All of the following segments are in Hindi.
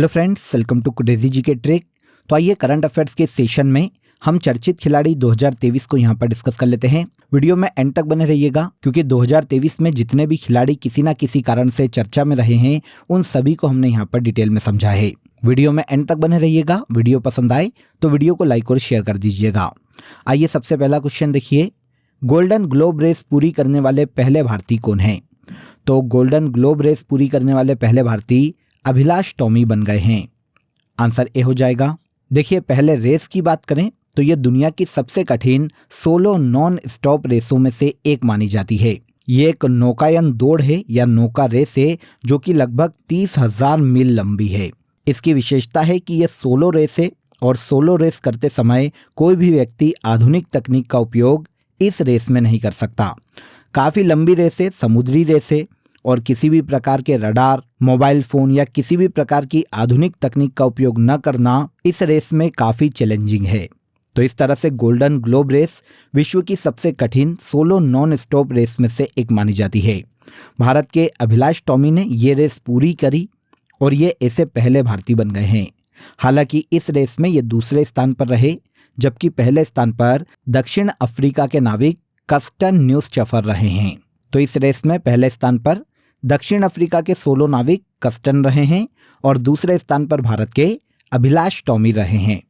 Hello friends, welcome to crazy G K trick. तो आइए करंट अफेयर्स के सेशन में हम चर्चित खिलाड़ी 2023 को यहाँ पर डिस्कस कर लेते हैं। वीडियो में एंड तक बने रहिएगा क्योंकि 2023 में जितने भी खिलाड़ी किसी ना किसी कारण से चर्चा में रहे हैं उन सभी को हमने यहाँ पर डिटेल में समझा है। वीडियो में एंड तक बने रहिएगा। वीडियो पसंद आए तो वीडियो को लाइक और शेयर कर दीजिएगा। आइए सबसे पहला क्वेश्चन देखिए, गोल्डन ग्लोब रेस पूरी करने वाले पहले भारतीय कौन हैं? तो गोल्डन ग्लोब रेस पूरी करने वाले पहले भारतीय अभिलाष टॉमी बन गए हैं। आंसर ए हो जाएगा। देखिए, पहले रेस की बात करें तो यह दुनिया की सबसे कठिन सोलो नॉन स्टॉप रेसों में से एक मानी जाती है। ये एक नौकायन दौड़ है या नौका रेस है जो कि लगभग 30,000 मील लंबी है। इसकी विशेषता है कि यह सोलो रेस है और सोलो रेस करते समय कोई भी व्यक्ति आधुनिक तकनीक का उपयोग इस रेस में नहीं कर सकता। काफ़ी लंबी रेस है, समुद्री रेस है और किसी भी प्रकार के रडार, मोबाइल फ़ोन या किसी भी प्रकार की आधुनिक तकनीक का उपयोग न करना इस रेस में काफ़ी चैलेंजिंग है। तो इस तरह से गोल्डन ग्लोब रेस विश्व की सबसे कठिन सोलो नॉन स्टॉप रेस में से एक मानी जाती है। भारत के अभिलाष टॉमी ने ये रेस पूरी करी और ये ऐसे पहले भारतीय बन गए हैं। हालांकि इस रेस में ये दूसरे स्थान पर रहे, जबकि पहले स्थान पर दक्षिण अफ्रीका के नाविक कस्टन न्यूस्चफर रहे हैं। तो इस रेस में पहले स्थान पर दक्षिण अफ्रीका के सोलो नाविक कस्टन रहे हैं और दूसरे स्थान पर भारत के अभिलाष टॉमी रहे हैं।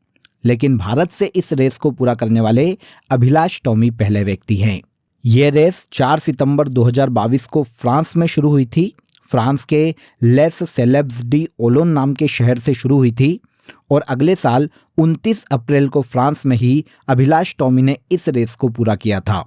लेकिन भारत से इस रेस को पूरा करने वाले अभिलाष टॉमी पहले व्यक्ति हैं। ये रेस 4 सितंबर 2022 को फ्रांस में शुरू हुई थी। फ्रांस के लेस सेलेब्स डी ओलोन नाम के शहर से शुरू हुई थी और अगले साल 29 अप्रैल को फ्रांस में ही अभिलाष टॉमी ने इस रेस को पूरा किया था।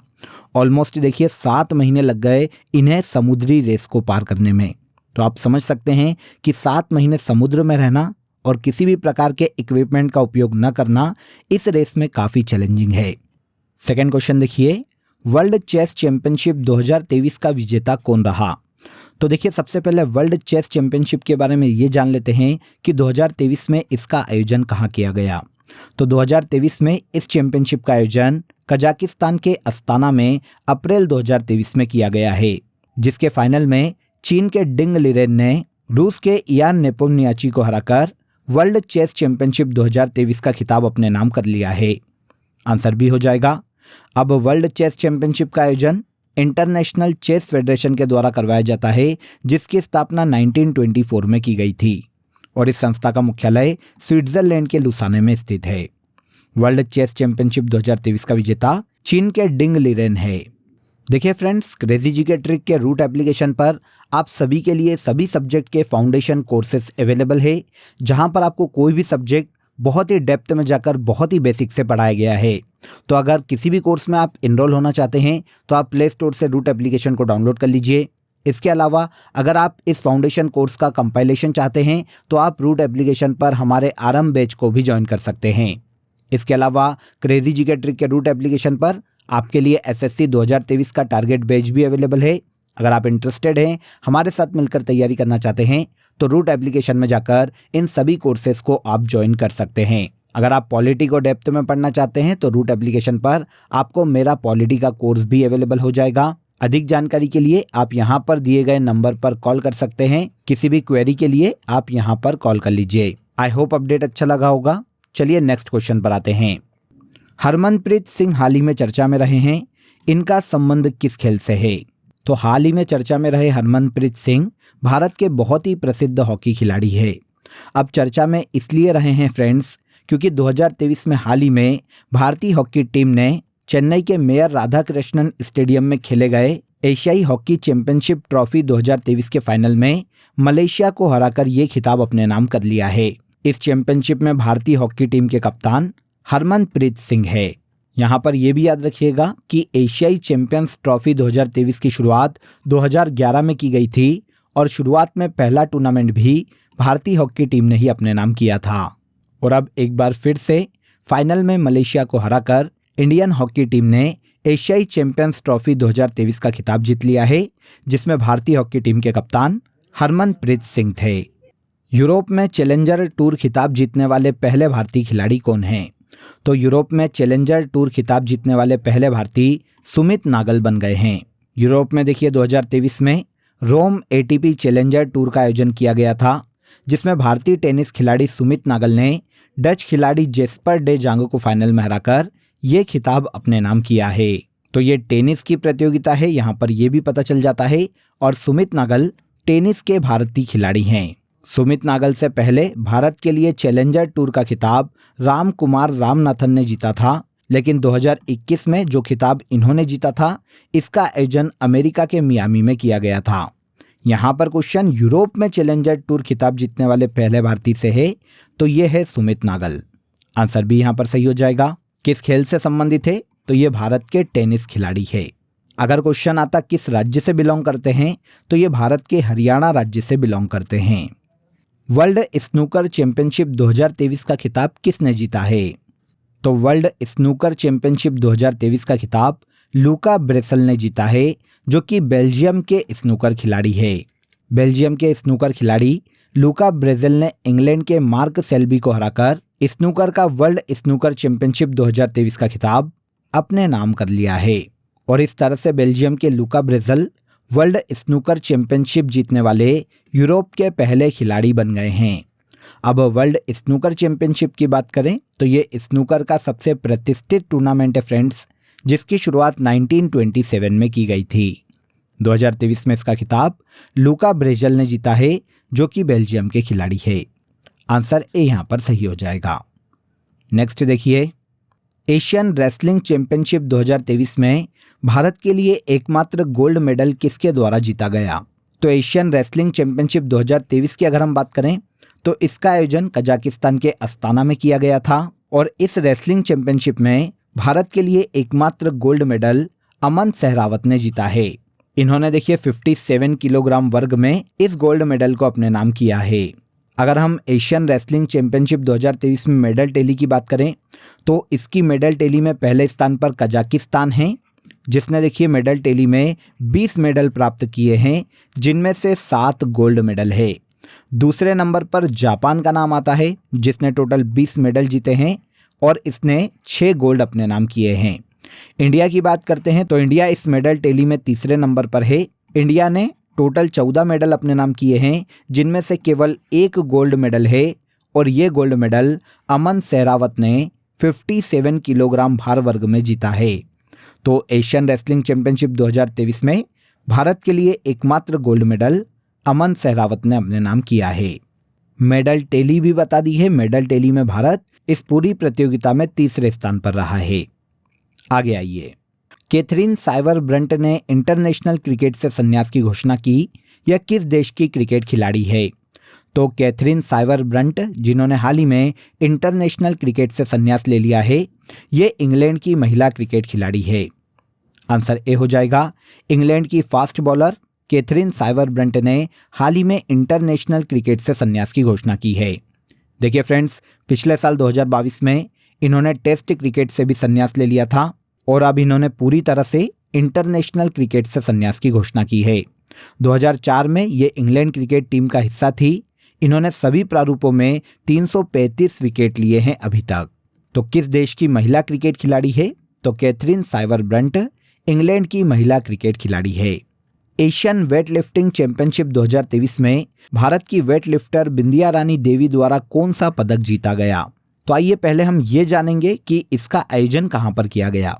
ऑलमोस्ट देखिए 7 महीने लग गए इन्हें समुद्री रेस को पार करने में। तो आप समझ सकते हैं कि 7 महीने समुद्र में रहना और किसी भी प्रकार के इक्विपमेंट का उपयोग न करना इस रेस में काफ़ी चैलेंजिंग है। सेकेंड क्वेश्चन देखिए, वर्ल्ड चेस चैंपियनशिप 2023 का विजेता कौन रहा? तो देखिए, सबसे पहले वर्ल्ड चेस चैंपियनशिप के बारे में ये जान लेते हैं कि 2023 में इसका आयोजन कहाँ किया गया। तो 2023 में इस चैंपियनशिप का आयोजन कजाकिस्तान के अस्ताना में अप्रैल 2023 में किया गया है, जिसके फाइनल में चीन के डिंग लिरेन ने रूस के इयान नेपोनियाची को हराकर वर्ल्ड चेस चैंपियनशिप 2023 का खिताब अपने नाम कर लिया है। आंसर बी हो जाएगा। अब वर्ल्ड चेस चैंपियनशिप का आयोजन इंटरनेशनल चेस फेडरेशन के द्वारा करवाया जाता है, जिसकी स्थापना 1924 में की गई थी और इस संस्था का मुख्यालय स्विट्जरलैंड के लुसाने में स्थित है। वर्ल्ड चेस चैंपियनशिप 2023 का विजेता चीन के डिंग लिरेन है। देखिए friends, crazy G K trick के रूट एप्लीकेशन पर आप सभी के लिए सभी सब्जेक्ट के फाउंडेशन कोर्सेज अवेलेबल है, जहां पर आपको कोई भी सब्जेक्ट बहुत ही डेप्थ में जाकर बहुत ही बेसिक से पढ़ाया गया है। तो अगर किसी भी कोर्स में आप इनरोल होना चाहते हैं तो आप प्ले स्टोर से रूट एप्लीकेशन को डाउनलोड कर लीजिए। इसके अलावा अगर आप इस फाउंडेशन कोर्स का कंपाइलेशन चाहते हैं तो आप रूट एप्लीकेशन पर हमारे आरंभ बैच को भी ज्वाइन कर सकते हैं। इसके अलावा क्रेजी जी के ट्रिक के रूट एप्लीकेशन पर आपके लिए एसएससी 2023 का टारगेट बैच भी अवेलेबल है। अगर आप इंटरेस्टेड हैं, हमारे साथ मिलकर तैयारी करना चाहते हैं तो रूट एप्लीकेशन में जाकर इन सभी कोर्सेज को आप ज्वाइन कर सकते हैं। अगर आप पॉलिटी को डेप्थ में पढ़ना चाहते हैं तो रूट एप्लीकेशन पर आपको मेरा पॉलिटी का कोर्स भी अवेलेबल हो जाएगा। अधिक जानकारी के लिए आप यहां पर दिए गए नंबर पर कॉल कर सकते हैं। किसी भी क्वेरी के लिए आप यहां पर कॉल कर लीजिए। आई होप अपडेट अच्छा लगा होगा। चलिए नेक्स्ट क्वेश्चन पर आते हैं। हरमनप्रीत सिंह हाल ही में चर्चा में रहे हैं, इनका संबंध किस खेल से है? तो हाल ही में चर्चा में रहे हरमनप्रीत सिंह भारत के बहुत ही प्रसिद्ध हॉकी खिलाड़ी है। अब चर्चा में इसलिए रहे हैं फ्रेंड्स क्योंकि 2023 में हाल ही में भारतीय हॉकी टीम ने चेन्नई के मेयर राधाकृष्णन स्टेडियम में खेले गए एशियाई हॉकी चैंपियनशिप ट्रॉफी 2023 के फाइनल में मलेशिया को हराकर ये खिताब अपने नाम कर लिया है। इस चैंपियनशिप में भारतीय हॉकी टीम के कप्तान हरमनप्रीत सिंह है। यहाँ पर यह भी याद रखिएगा कि एशियाई चैंपियंस ट्रॉफी 2023 की शुरुआत 2011 में की गई थी और शुरुआत में पहला टूर्नामेंट भी भारतीय हॉकी टीम ने ही अपने नाम किया था। और अब एक बार फिर से फाइनल में मलेशिया को हराकर इंडियन हॉकी टीम ने एशियाई चैंपियंस ट्रॉफी 2023 का खिताब जीत लिया है, जिसमें भारतीय हॉकी टीम के कप्तान हरमनप्रीत सिंह थे। यूरोप में चैलेंजर टूर खिताब जीतने वाले पहले भारतीय खिलाड़ी कौन हैं? तो यूरोप में चैलेंजर टूर खिताब जीतने वाले पहले भारतीय सुमित नागल बन गए हैं। यूरोप में देखिए 2023 में रोम एटीपी चैलेंजर टूर का आयोजन किया गया था, जिसमें भारतीय टेनिस खिलाड़ी सुमित नागल ने डच खिलाड़ी जेस्पर डे जांग को फाइनल में हराकर ये खिताब अपने नाम किया है। तो ये टेनिस की प्रतियोगिता है, यहाँ पर यह भी पता चल जाता है। और सुमित नागल टेनिस के भारतीय खिलाड़ी हैं। सुमित नागल से पहले भारत के लिए चैलेंजर टूर का खिताब राम कुमार रामनाथन ने जीता था, लेकिन 2021 में जो खिताब इन्होंने जीता था इसका आयोजन अमेरिका के मियामी में किया गया था। यहाँ पर क्वेश्चन यूरोप में चैलेंजर टूर खिताब जीतने वाले पहले भारतीय से है, तो ये है सुमित नागल। आंसर भी यहाँ पर सही हो जाएगा। किस खेल से संबंधित है, तो ये भारत के टेनिस खिलाड़ी है। अगर क्वेश्चन आता किस राज्य से बिलोंग करते हैं, तो ये भारत के हरियाणा राज्य से बिलोंग करते हैं। वर्ल्ड स्नूकर चैंपियनशिप 2023 का खिताब किसने जीता है, तो वर्ल्ड स्नूकर चैंपियनशिप 2023 का खिताब लूका ब्रेसल ने जीता है, जो कि बेल्जियम के स्नूकर खिलाड़ी है। बेल्जियम के स्नूकर खिलाड़ी लूका ब्रेसल ने इंग्लैंड के मार्क सेल्बी को हराकर स्नूकर का वर्ल्ड स्नूकर चैंपियनशिप 2023 का खिताब अपने नाम कर लिया है। और इस तरह से बेल्जियम के लूका ब्रेसल वर्ल्ड स्नूकर चैंपियनशिप जीतने वाले यूरोप के पहले खिलाड़ी बन गए हैं। अब वर्ल्ड स्नूकर चैंपियनशिप की बात करें तो ये स्नूकर का सबसे प्रतिष्ठित टूर्नामेंट है फ्रेंड्स, जिसकी शुरुआत 1927 में की गई थी। 2023 में इसका खिताब लूका ब्रेजल ने जीता है, जो कि बेल्जियम के खिलाड़ी है। आंसर ए यहाँ पर सही हो जाएगा। नेक्स्ट देखिए, एशियन रेसलिंग चैंपियनशिप 2023 में भारत के लिए एकमात्र गोल्ड मेडल किसके द्वारा जीता गया, तो एशियन रेसलिंग चैंपियनशिप 2023 की अगर हम बात करें तो इसका आयोजन कजाकिस्तान के अस्ताना में किया गया था। और इस रेसलिंग चैंपियनशिप में भारत के लिए एकमात्र गोल्ड मेडल अमन सहरावत ने जीता है। इन्होंने देखिए 57 किलोग्राम वर्ग में इस गोल्ड मेडल को अपने नाम किया है। अगर हम एशियन रेसलिंग चैंपियनशिप 2023 में मेडल टैली की बात करें तो इसकी मेडल टैली में पहले स्थान पर कजाकिस्तान है, जिसने देखिए मेडल टैली में 20 मेडल प्राप्त किए हैं, जिनमें से 7 गोल्ड मेडल है। दूसरे नंबर पर जापान का नाम आता है, जिसने टोटल 20 मेडल जीते हैं और इसने 6 गोल्ड अपने नाम किए हैं। इंडिया की बात करते हैं तो इंडिया इस मेडल टैली में तीसरे नंबर पर है। इंडिया ने टोटल 14 मेडल अपने नाम किए हैं, जिनमें से केवल 1 गोल्ड मेडल है और ये गोल्ड मेडल अमन सहरावत ने 57 किलोग्राम भार वर्ग में जीता है। तो एशियन रेसलिंग चैंपियनशिप 2023 में भारत के लिए एकमात्र गोल्ड मेडल अमन सहरावत ने अपने नाम किया है। मेडल टैली भी बता दी है। मेडल टैली में भारत इस पूरी प्रतियोगिता में तीसरे स्थान पर रहा है। आगे आइए, कैथरीन साइवर ब्रंट ने इंटरनेशनल क्रिकेट से संन्यास की घोषणा की। यह किस देश की क्रिकेट खिलाड़ी है, तो कैथरीन साइवर ब्रंट, जिन्होंने हाल ही में इंटरनेशनल क्रिकेट से संन्यास ले लिया है, ये इंग्लैंड की महिला क्रिकेट खिलाड़ी है। आंसर ए हो जाएगा। इंग्लैंड की fast bowler Katherine Sciver Brunt ने हाल ही में इंटरनेशनल क्रिकेट से संन्यास की घोषणा की है। देखिए फ्रेंड्स, पिछले साल 2022 में इन्होंने टेस्ट क्रिकेट से भी संन्यास ले लिया था और अब इन्होंने पूरी तरह से इंटरनेशनल क्रिकेट से संन्यास की घोषणा की है। 2004 में ये इंग्लैंड क्रिकेट टीम का हिस्सा थी। इन्होंने सभी प्रारूपों में 335 विकेट लिए हैं अभी तक। तो किस देश की महिला क्रिकेट खिलाड़ी है, तो कैथरीन साइवर ब्रंट इंग्लैंड की महिला क्रिकेट खिलाड़ी है। एशियन वेटलिफ्टिंग चैंपियनशिप 2023 में भारत की वेटलिफ्टर बिंदिया रानी देवी द्वारा कौन सा पदक जीता गया, तो आइए पहले हम ये जानेंगे कि इसका आयोजन कहां पर किया गया।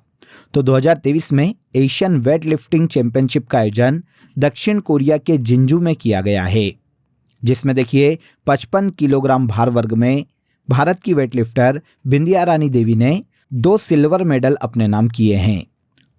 तो 2023 में एशियन वेटलिफ्टिंग चैंपियनशिप का आयोजन दक्षिण कोरिया के जिंजू में किया गया है, जिसमें देखिए 55 किलोग्राम भार वर्ग में भारत की वेटलिफ्टर बिंदिया रानी देवी ने 2 सिल्वर मेडल अपने नाम किए हैं।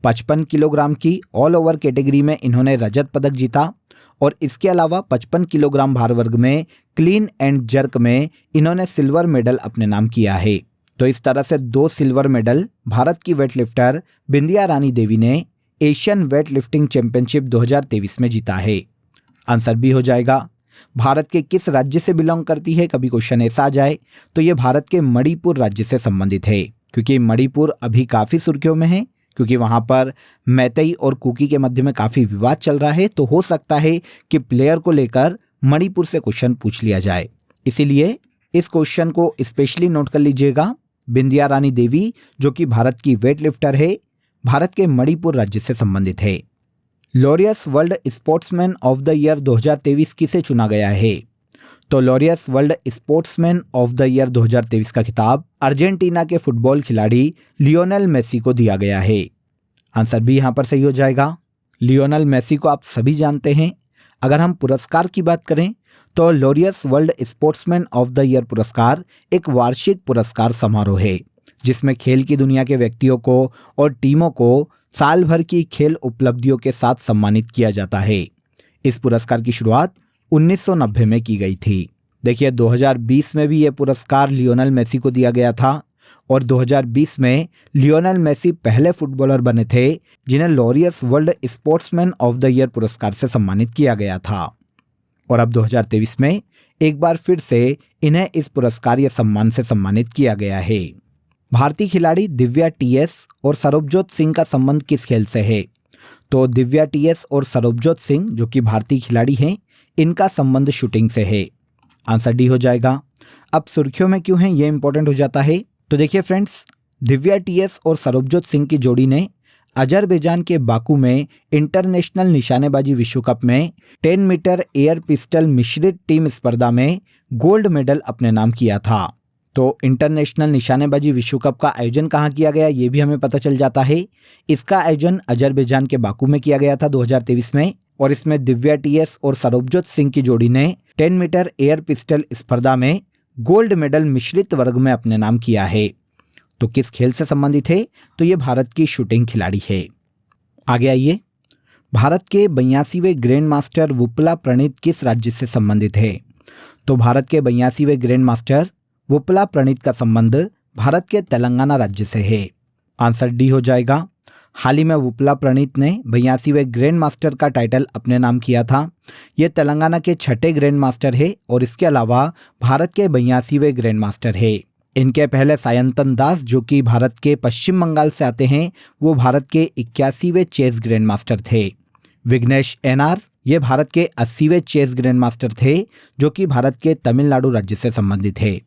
55 किलोग्राम की ऑल ओवर कैटेगरी में इन्होंने रजत पदक जीता और इसके अलावा 55 किलोग्राम भार वर्ग में क्लीन एंड जर्क में इन्होंने सिल्वर मेडल अपने नाम किया है। तो इस तरह से 2 सिल्वर मेडल भारत की वेटलिफ्टर बिंदिया रानी देवी ने एशियन वेटलिफ्टिंग चैंपियनशिप 2023 में जीता है। आंसर बी हो जाएगा। भारत के किस राज्य से बिलोंग करती है, कभी क्वेश्चन ऐसा आ जाए तो ये भारत के मणिपुर राज्य से संबंधित है, क्योंकि मणिपुर अभी काफ़ी सुर्खियों में है, क्योंकि वहाँ पर मैतेई और कुकी के मध्य में काफ़ी विवाद चल रहा है। तो हो सकता है कि प्लेयर को लेकर मणिपुर से क्वेश्चन पूछ लिया जाए, इसीलिए इस क्वेश्चन को स्पेशली नोट कर लीजिएगा। बिंदिया रानी देवी, जो कि भारत की वेटलिफ्टर है, भारत के मणिपुर राज्य से संबंधित है। Laureus world sportsman of the year 2023 किसे चुना गया है, तो Laureus world sportsman of the year 2023 का खिताब अर्जेंटीना के फुटबॉल खिलाड़ी लियोनेल मेसी को दिया गया है। आंसर भी यहाँ पर सही हो जाएगा। लियोनेल मेसी को आप सभी जानते हैं। अगर हम पुरस्कार की बात करें तो Laureus world sportsman of the year पुरस्कार एक वार्षिक पुरस्कार समारोह है जिसमें खेल की दुनिया के व्यक्तियों को और टीमों को साल भर की खेल उपलब्धियों के साथ सम्मानित किया जाता है। इस पुरस्कार की शुरुआत 1990 में की गई थी। देखिए 2020 में भी ये पुरस्कार लियोनेल मेसी को दिया गया था और 2020 में लियोनेल मेसी पहले फुटबॉलर बने थे जिन्हें Laureus world sportsman of the year पुरस्कार से सम्मानित किया गया था। और अब 2023 में एक बार फिर से इन्हें इस पुरस्कार या सम्मान से सम्मानित किया गया है। भारतीय खिलाड़ी दिव्या टीएस और सरबजोत सिंह का संबंध किस खेल से है? तो दिव्या टीएस और सरबजोत सिंह जो कि भारतीय खिलाड़ी हैं, इनका संबंध शूटिंग से है। आंसर डी हो जाएगा। अब सुर्खियों में क्यों है ये इंपॉर्टेंट हो जाता है। तो देखिए फ्रेंड्स, दिव्या टीएस और सरबजोत सिंह की जोड़ी ने अजरबैजान के बाकू में इंटरनेशनल निशानेबाजी विश्व कप में 10 मीटर एयर पिस्टल मिश्रित टीम स्पर्धा में गोल्ड मेडल अपने नाम किया था। तो इंटरनेशनल निशानेबाजी विश्व कप का आयोजन कहाँ किया गया ये भी हमें पता चल जाता है। इसका आयोजन अजरबैजान के बाकू में किया गया था 2023 में और इसमें दिव्या टीएस और सरबजोत सिंह की जोड़ी ने 10 मीटर एयर पिस्टल स्पर्धा में गोल्ड मेडल मिश्रित वर्ग में अपने नाम किया है। तो किस खेल से संबंधित है? तो ये भारत की शूटिंग खिलाड़ी है। आगे आइए, भारत के 82वें ग्रैंड मास्टर वुपला प्रणीत किस राज्य से संबंधित है? तो भारत के 82वें ग्रैंड मास्टर वुपला प्रणीत का संबंध भारत के तेलंगाना राज्य से है। आंसर डी हो जाएगा। हाल ही में वुपला प्रणीत ने 82वें ग्रैंड मास्टर का टाइटल अपने नाम किया था। ये तेलंगाना के छठे ग्रैंड मास्टर है और इसके अलावा भारत के 82वें ग्रैंड मास्टर है। इनके पहले सायंतन दास जो कि भारत के पश्चिम बंगाल से आते हैं, वो भारत के 81वें चेस ग्रैंड मास्टर थे। विघ्नेश एनआर ये भारत के 80वें चेस ग्रैंड मास्टर थे जो कि भारत के तमिलनाडु राज्य से संबंधित है।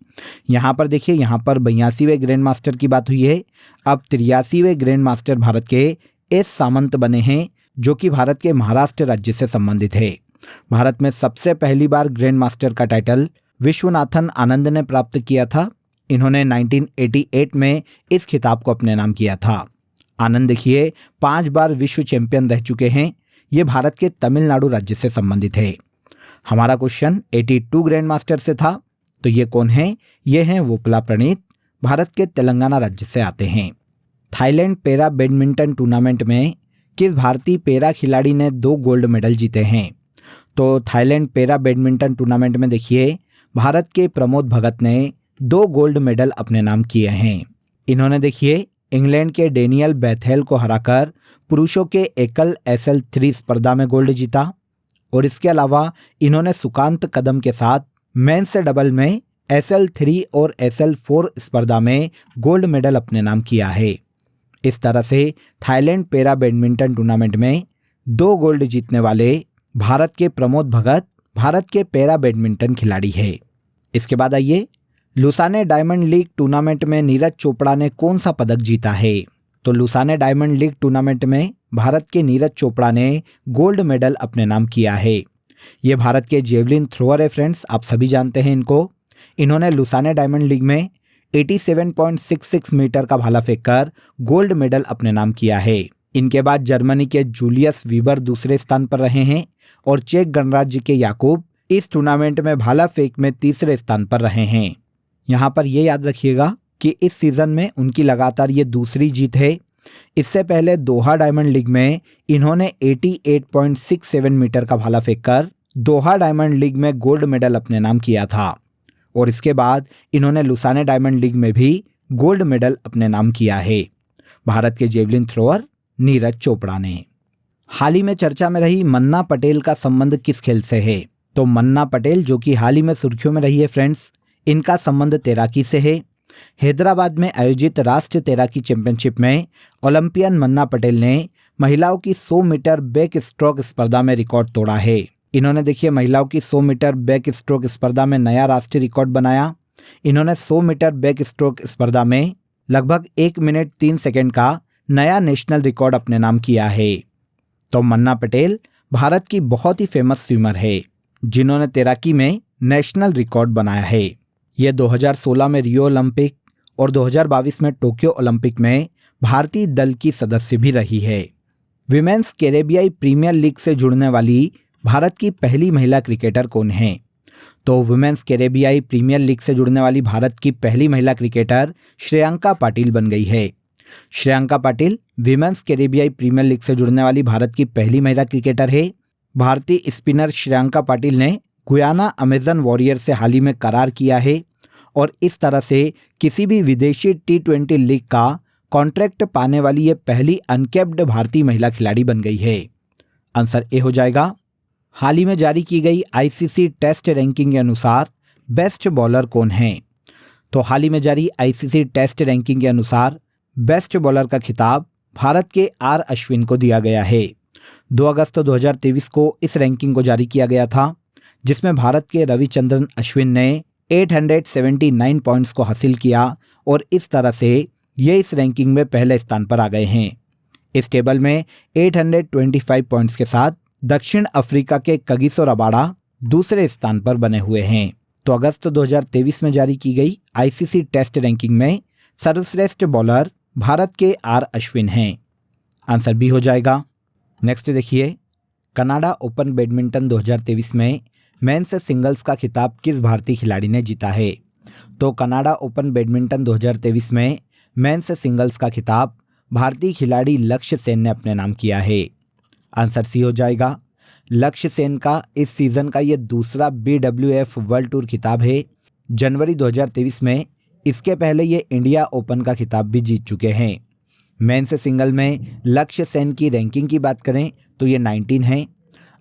यहाँ पर देखिए, यहाँ पर 82वें ग्रैंड मास्टर की बात हुई है। अब 83वें ग्रैंड मास्टर भारत के एस सामंत बने हैं जो कि भारत के महाराष्ट्र राज्य से संबंधित है। भारत में सबसे पहली बार ग्रैंड मास्टर का टाइटल विश्वनाथन आनंद ने प्राप्त किया था। इन्होंने 1988 में इस खिताब को अपने नाम किया था। आनंद देखिए 5 बार विश्व चैंपियन रह चुके हैं। ये भारत के तमिलनाडु राज्य से संबंधित है। हमारा क्वेश्चन 82 ग्रैंड मास्टर से था, तो ये कौन है? ये हैं वुपला प्रणीत, भारत के तेलंगाना राज्य से आते हैं। थाईलैंड पैरा बैडमिंटन टूर्नामेंट में किस भारतीय पैरा खिलाड़ी ने 2 गोल्ड मेडल जीते हैं? तो थाईलैंड पैरा बैडमिंटन टूर्नामेंट में देखिए भारत के प्रमोद भगत ने 2 गोल्ड मेडल अपने नाम किए हैं। इन्होंने देखिए इंग्लैंड के डेनियल बेथेल को हराकर पुरुषों के एकल SL3 स्पर्धा में गोल्ड जीता और इसके अलावा इन्होंने सुकांत कदम के साथ मेंस डबल में SL3 और SL4 स्पर्धा में गोल्ड मेडल अपने नाम किया है। इस तरह से थाईलैंड पैरा बैडमिंटन टूर्नामेंट में 2 गोल्ड जीतने वाले भारत के प्रमोद भगत भारत के पैरा बैडमिंटन खिलाड़ी है। इसके बाद आइए, लुसाने डायमंड लीग टूर्नामेंट में नीरज चोपड़ा ने कौन सा पदक जीता है? तो लुसाने डायमंड लीग टूर्नामेंट में भारत के नीरज चोपड़ा ने गोल्ड मेडल अपने नाम किया है। ये भारत के जेवलिन थ्रोअर है फ्रेंड्स, आप सभी जानते हैं इनको। इन्होंने लुसाने डायमंड लीग में 87.66 मीटर का भाला फेंककर गोल्ड मेडल अपने नाम किया है। इनके बाद जर्मनी के जूलियस वीबर दूसरे स्थान पर रहे हैं और चेक गणराज्य के याकूब इस टूर्नामेंट में भाला फेंक में तीसरे स्थान पर रहे हैं। यहाँ पर यह याद रखिएगा कि इस सीजन में उनकी लगातार ये दूसरी जीत है। इससे पहले दोहा डायमंड लीग में इन्होंने 88.67 मीटर का भाला फेंककर दोहा डायमंड लीग में गोल्ड मेडल अपने नाम किया था और इसके बाद इन्होंने लुसाने डायमंड लीग में भी गोल्ड मेडल अपने नाम किया है। भारत के जेवलिन थ्रोअर नीरज चोपड़ा ने। हाल ही में चर्चा में रही मन्ना पटेल का संबंध किस खेल से है? तो मन्ना पटेल जो कि हाल ही में सुर्खियों में रही है फ्रेंड्स, इनका संबंध तैराकी से है। हैदराबाद में आयोजित राष्ट्रीय तैराकी चैंपियनशिप में ओलंपियन मन्ना पटेल ने महिलाओं की 100 मीटर बैक स्ट्रोक स्पर्धा में रिकॉर्ड तोड़ा है। इन्होंने देखिए महिलाओं की 100 मीटर बैक स्ट्रोक स्पर्धा में नया राष्ट्रीय रिकॉर्ड बनाया। इन्होंने 100 मीटर बैक स्ट्रोक स्पर्धा में लगभग 1 मिनट 3 सेकंड का नया नेशनल रिकॉर्ड अपने नाम किया है। तो मन्ना पटेल भारत की बहुत ही फेमस स्विमर है जिन्होंने तैराकी में नेशनल रिकॉर्ड बनाया है। यह 2016 में रियो ओलंपिक और 2022 में टोक्यो ओलंपिक में भारतीय दल की सदस्य भी रही है। विमेंस कैरेबियाई प्रीमियर लीग से जुड़ने वाली भारत की पहली महिला क्रिकेटर कौन है? तो वुमेन्स कैरेबियाई प्रीमियर लीग से जुड़ने वाली भारत की पहली महिला क्रिकेटर श्रेयांका पाटिल बन गई है। श्रेयांका पाटिल विमेन्स कैरेबियाई प्रीमियर लीग से जुड़ने वाली भारत की पहली महिला क्रिकेटर है। भारतीय स्पिनर श्रेयांका पाटिल ने गुयाना अमेजन वॉरियर से हाल ही में करार किया है और इस तरह से किसी भी विदेशी T20 लीग का कॉन्ट्रैक्ट पाने वाली ये पहली अनकैप्ड भारतीय महिला खिलाड़ी बन गई है। आंसर ए हो जाएगा। हाल ही में जारी की गई ICC टेस्ट रैंकिंग के अनुसार बेस्ट बॉलर कौन है? तो हाल ही में जारी ICC टेस्ट रैंकिंग के अनुसार बेस्ट बॉलर का खिताब भारत के R अश्विन को दिया गया है। 2 अगस्त 2023 को इस रैंकिंग को जारी किया गया था, जिसमें भारत के रविचंद्रन अश्विन ने 879 पॉइंट्स को हासिल किया और इस तरह से ये इस रैंकिंग में पहले स्थान पर आ गए हैं। इस टेबल में 825 पॉइंट्स के साथ दक्षिण अफ्रीका के कगिसो रबाडा दूसरे स्थान पर बने हुए हैं। तो अगस्त 2023 में जारी की गई ICC टेस्ट रैंकिंग में सर्वश्रेष्ठ बॉलर भारत के R अश्विन हैं। आंसर बी हो जाएगा। नेक्स्ट देखिए, कनाडा ओपन बैडमिंटन 2023 में मेंस सिंगल्स का खिताब किस भारतीय खिलाड़ी ने जीता है? तो कनाडा ओपन बैडमिंटन 2023 में मेंस सिंगल्स का खिताब भारतीय खिलाड़ी लक्ष्य सेन ने अपने नाम किया है। आंसर सी हो जाएगा। लक्ष्य सेन का इस सीजन का ये दूसरा BWF वर्ल्ड टूर खिताब है। जनवरी 2023 में इसके पहले ये इंडिया ओपन का खिताब भी जीत चुके हैं। मेंस सिंगल में लक्ष्य सेन की रैंकिंग की बात करें तो ये 19 है।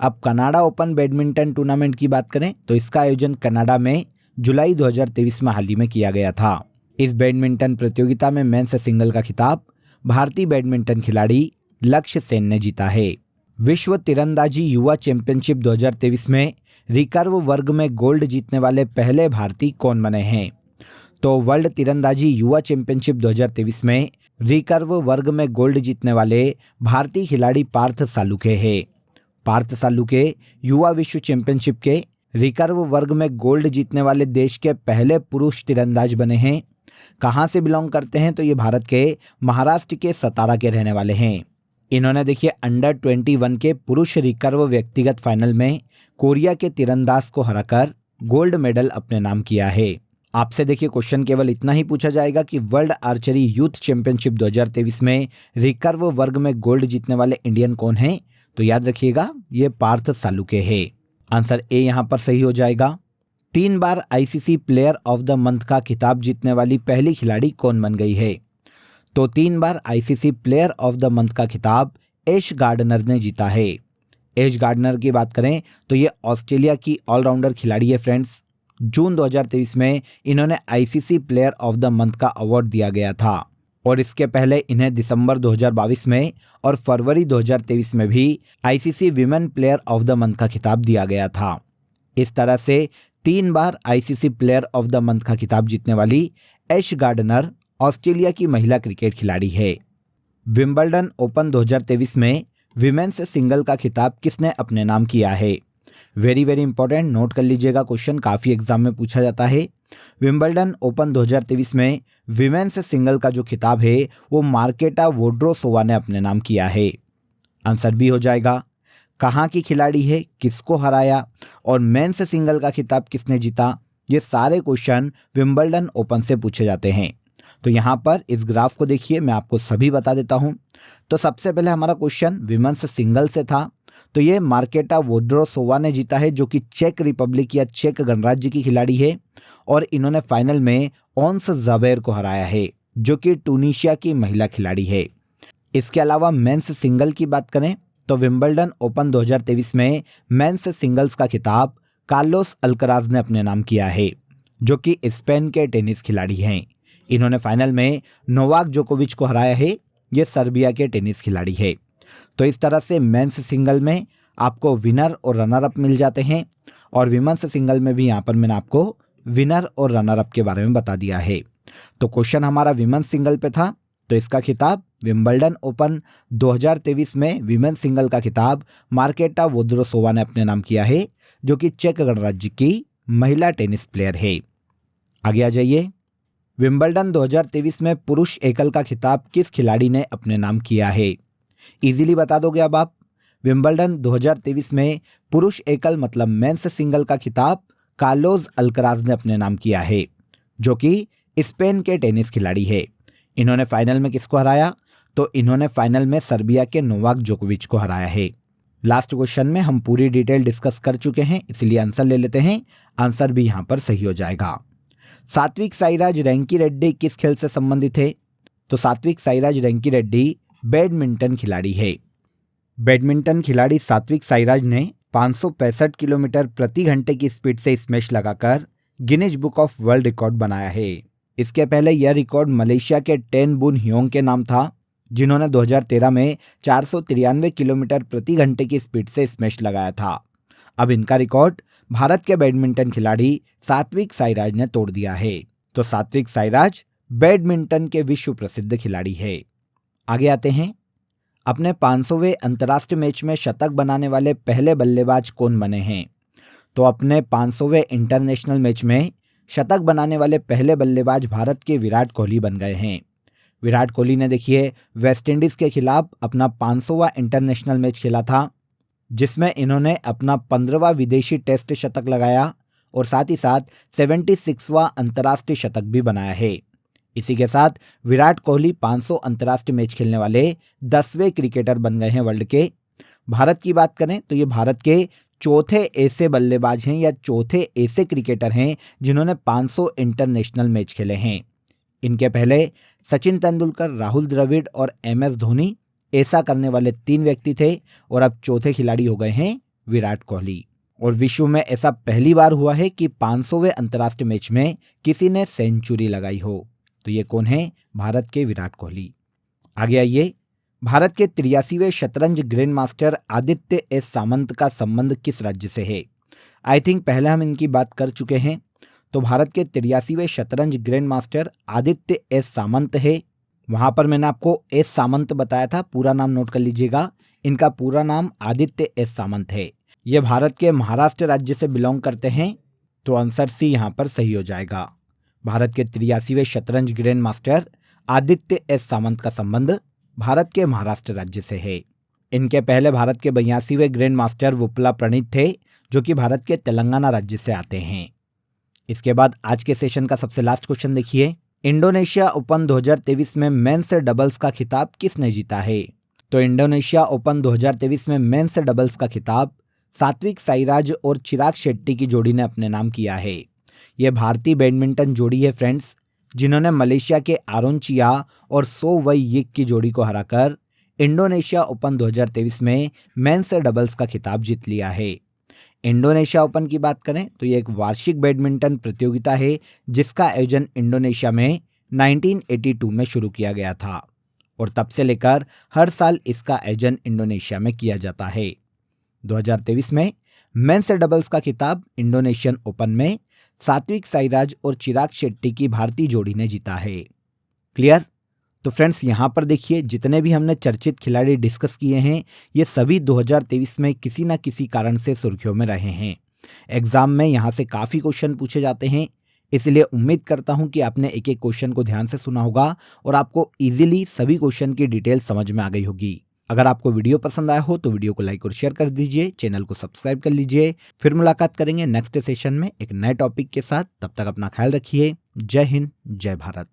अब कनाडा ओपन बैडमिंटन टूर्नामेंट की बात करें तो इसका आयोजन कनाडा में जुलाई 2023 में हाल ही में किया गया था। इस बैडमिंटन प्रतियोगिता में मेंस सिंगल का खिताब भारतीय बैडमिंटन खिलाड़ी लक्ष्य सेन ने जीता है। विश्व तीरंदाजी युवा चैंपियनशिप 2023 में रिकर्व वर्ग में गोल्ड जीतने वाले पहले भारतीय कौन बने हैं? तो वर्ल्ड तीरंदाजी युवा चैंपियनशिप 2023 में रिकर्व वर्ग में गोल्ड जीतने वाले भारतीय खिलाड़ी पार्थ सालुके हैं। पार्थ सालुके युवा विश्व चैंपियनशिप के रिकर्व वर्ग में गोल्ड जीतने वाले देश के पहले पुरुष तीरंदाज बने हैं। कहाँ से बिलोंग करते हैं? तो ये भारत के महाराष्ट्र के सतारा के रहने वाले हैं। इन्होंने देखिए अंडर 21 के पुरुष रिकर्व व्यक्तिगत फाइनल में कोरिया के तीरंदाज को हराकर गोल्ड मेडल अपने नाम किया है। आपसे देखिए क्वेश्चन केवल इतना ही पूछा जाएगा कि वर्ल्ड आर्चरी यूथ चैंपियनशिप 2023 में रिकर्व वर्ग में गोल्ड जीतने वाले इंडियन कौन हैं? तो याद रखिएगा ये पार्थ सालुके है। आंसर ए यहाँ पर सही हो जाएगा। 3 बार ICC player of the month का खिताब जीतने वाली पहली खिलाड़ी कौन बन गई है? तो 3 बार ICC player of the month का खिताब एश गार्डनर ने जीता है। एश गार्डनर की बात करें तो ये ऑस्ट्रेलिया की ऑलराउंडर खिलाड़ी है फ्रेंड्स। जून 2023 में इन्होंने ICC player of the month का अवार्ड दिया गया था और इसके पहले इन्हें दिसंबर 2022 में और फरवरी 2023 में भी ICC women player of the month का खिताब दिया गया था। इस तरह से 3 बार ICC player of the month का खिताब जीतने वाली एश गार्डनर ऑस्ट्रेलिया की महिला क्रिकेट खिलाड़ी है। विंबलडन ओपन 2023 में विमेन्स सिंगल का खिताब किसने अपने नाम किया है? वेरी इंपॉर्टेंट, नोट कर लीजिएगा, क्वेश्चन काफ़ी एग्जाम में पूछा जाता है। विंबलडन ओपन 2023 में विमेन्स सिंगल का जो खिताब है वो मार्केटा वोड्रोसोवा ने अपने नाम किया है। आंसर बी हो जाएगा। कहाँ की खिलाड़ी है, किसको हराया और मेंस सिंगल का खिताब किसने जीता, ये सारे क्वेश्चन विंबलडन ओपन से पूछे जाते हैं। तो यहाँ पर इस ग्राफ को देखिए, मैं आपको सभी बता देता हूँ। तो सबसे पहले हमारा क्वेश्चन विमेन्स सिंगल से था, तो ये मार्केटा वोड्रोसोवा ने जीता है, जो कि चेक रिपब्लिक या चेक गणराज्य की खिलाड़ी है और इन्होंने फाइनल में ओन्स ज़बेर को हराया है, जो कि टूनिशिया की महिला खिलाड़ी है। इसके अलावा मेंस सिंगल की बात करें तो विंबलडन ओपन 2023 में मेंस सिंगल्स का खिताब कार्लोस अल्कराज ने अपने नाम किया है, जो कि स्पेन के टेनिस खिलाड़ी हैं। इन्होंने फाइनल में नोवाक जोकोविच को हराया है, ये सर्बिया के टेनिस खिलाड़ी है। तो इस तरह से मेंस सिंगल में आपको विनर और रनर अप मिल जाते हैं और विमेन्स सिंगल में भी यहाँ पर मैंने आपको विनर और रनर अप के बारे में बता दिया है। तो क्वेश्चन हमारा विमेन्स सिंगल पे था, तो इसका खिताब विंबलडन ओपन 2023 में विमेन्स सिंगल का खिताब मार्केटा वोड्रोसोवा ने अपने नाम किया है, जो कि चेक गणराज्य की महिला टेनिस प्लेयर है। आगे आ जाइए। विंबलडन 2023 में पुरुष एकल का खिताब किस खिलाड़ी ने अपने नाम किया है? इजीली बता दोगे अब आप। विंबलडन 2023 में पुरुष एकल मतलब मेंस सिंगल का खिताब कार्लोस अल्कराज ने अपने नाम किया है, जो कि स्पेन के टेनिस खिलाड़ी है। इन्होंने फाइनल में किसको हराया? तो इन्होंने फाइनल में सर्बिया के नोवाक जोकोविच को हराया है। लास्ट क्वेश्चन में हम पूरी डिटेल डिस्कस कर चुके हैं, इसलिए आंसर ले लेते हैं। आंसर भी यहाँ पर सही हो जाएगा। सात्विक साईराज रैंकी रेड्डी किस खेल से संबंधित है? तो सात्विक साईराज रैंकी रेड्डी बैडमिंटन खिलाड़ी है। बैडमिंटन खिलाड़ी सात्विक साईराज ने 565 किलोमीटर प्रति घंटे की स्पीड से स्मैश लगाकर Guinness book of world record बनाया है। इसके पहले यह रिकॉर्ड मलेशिया के टेन बुन ह्योंग के नाम था, जिन्होंने 2013 में 493 किलोमीटर प्रति घंटे की स्पीड से स्मैश लगाया था। अब इनका रिकॉर्ड भारत के बैडमिंटन खिलाड़ी सात्विक साईराज ने तोड़ दिया है। तो सात्विक साईराज बैडमिंटन के विश्व प्रसिद्ध खिलाड़ी है। आगे आते हैं। अपने 500वें अंतर्राष्ट्रीय मैच में शतक बनाने वाले पहले बल्लेबाज कौन बने हैं? तो अपने 500वें इंटरनेशनल मैच में शतक बनाने वाले पहले बल्लेबाज भारत के विराट कोहली बन गए हैं। विराट कोहली ने देखिए वेस्टइंडीज के खिलाफ अपना 500वां इंटरनेशनल मैच खेला था, जिसमें इन्होंने अपना 15वां विदेशी टेस्ट शतक लगाया और साथ ही साथ 76वां अंतर्राष्ट्रीय शतक भी बनाया है। इसी के साथ विराट कोहली 500 अंतर्राष्ट्रीय मैच खेलने वाले 10वें क्रिकेटर बन गए हैं वर्ल्ड के। भारत की बात करें तो ये भारत के चौथे ऐसे बल्लेबाज हैं या चौथे ऐसे क्रिकेटर हैं जिन्होंने 500 इंटरनेशनल मैच खेले हैं। इनके पहले सचिन तेंदुलकर, राहुल द्रविड़ और MS धोनी ऐसा करने वाले 3 व्यक्ति थे और अब चौथे खिलाड़ी हो गए हैं विराट कोहली। और विश्व में ऐसा पहली बार हुआ है कि 500वें अंतर्राष्ट्रीय मैच में किसी ने सेंचुरी लगाई हो। तो ये कौन है? भारत के विराट कोहली। आगे आइए। भारत के 83वें शतरंज ग्रैंड मास्टर आदित्य S सामंत का संबंध किस राज्य से है? आई थिंक पहले हम इनकी बात कर चुके हैं। तो भारत के 83वें शतरंज ग्रैंड मास्टर आदित्य S सामंत है। वहां पर मैंने आपको S सामंत बताया था, पूरा नाम नोट कर लीजिएगा। इनका पूरा नाम आदित्य S सामंत है। ये भारत के महाराष्ट्र राज्य से बिलोंग करते हैं। तो आंसर सी यहाँ पर सही हो जाएगा। भारत के 83वें शतरंज ग्रैंड मास्टर आदित्य S सामंत का संबंध भारत के महाराष्ट्र राज्य से है। इनके पहले भारत के 82वें ग्रैंड मास्टर वुपला प्रणीत थे, जो कि भारत के तेलंगाना राज्य से आते हैं। इसके बाद आज के सेशन का सबसे लास्ट क्वेश्चन देखिए। इंडोनेशिया ओपन 2023 में मेंस डबल्स का खिताब किसने जीता है? तो इंडोनेशिया ओपन 2023 में मेंस डबल्स का खिताब सात्विक साईराज और चिराग शेट्टी की जोड़ी ने अपने नाम किया है। यह भारतीय बैडमिंटन जोड़ी है फ्रेंड्स, जिन्होंने मलेशिया के आरोनचिया और सो वई यिक की जोड़ी को हराकर इंडोनेशिया ओपन 2023 में मेंस डबल्स का खिताब जीत लिया है। इंडोनेशिया ओपन की बात करें तो ये एक वार्षिक बैडमिंटन प्रतियोगिता है, जिसका आयोजन इंडोनेशिया में 1982 में शुरू किया गया था और तब से लेकर हर साल इसका आयोजन इंडोनेशिया में किया जाता है। 2023 में मेंस डबल्स का खिताब इंडोनेशियन ओपन में सात्विक साईराज और चिराग शेट्टी की भारतीय जोड़ी ने जीता है। क्लियर? तो फ्रेंड्स यहाँ पर देखिए, जितने भी हमने चर्चित खिलाड़ी डिस्कस किए हैं, ये सभी 2023 में किसी न किसी कारण से सुर्खियों में रहे हैं। एग्जाम में यहाँ से काफ़ी क्वेश्चन पूछे जाते हैं, इसलिए उम्मीद करता हूँ कि आपने एक एक क्वेश्चन को ध्यान से सुना होगा और आपको इजीली सभी क्वेश्चन की डिटेल समझ में आ गई होगी। अगर आपको वीडियो पसंद आया हो तो वीडियो को लाइक और शेयर कर दीजिए, चैनल को सब्सक्राइब कर लीजिए। फिर मुलाकात करेंगे नेक्स्ट सेशन में एक नए टॉपिक के साथ। तब तक अपना ख्याल रखिए। जय हिंद, जय भारत।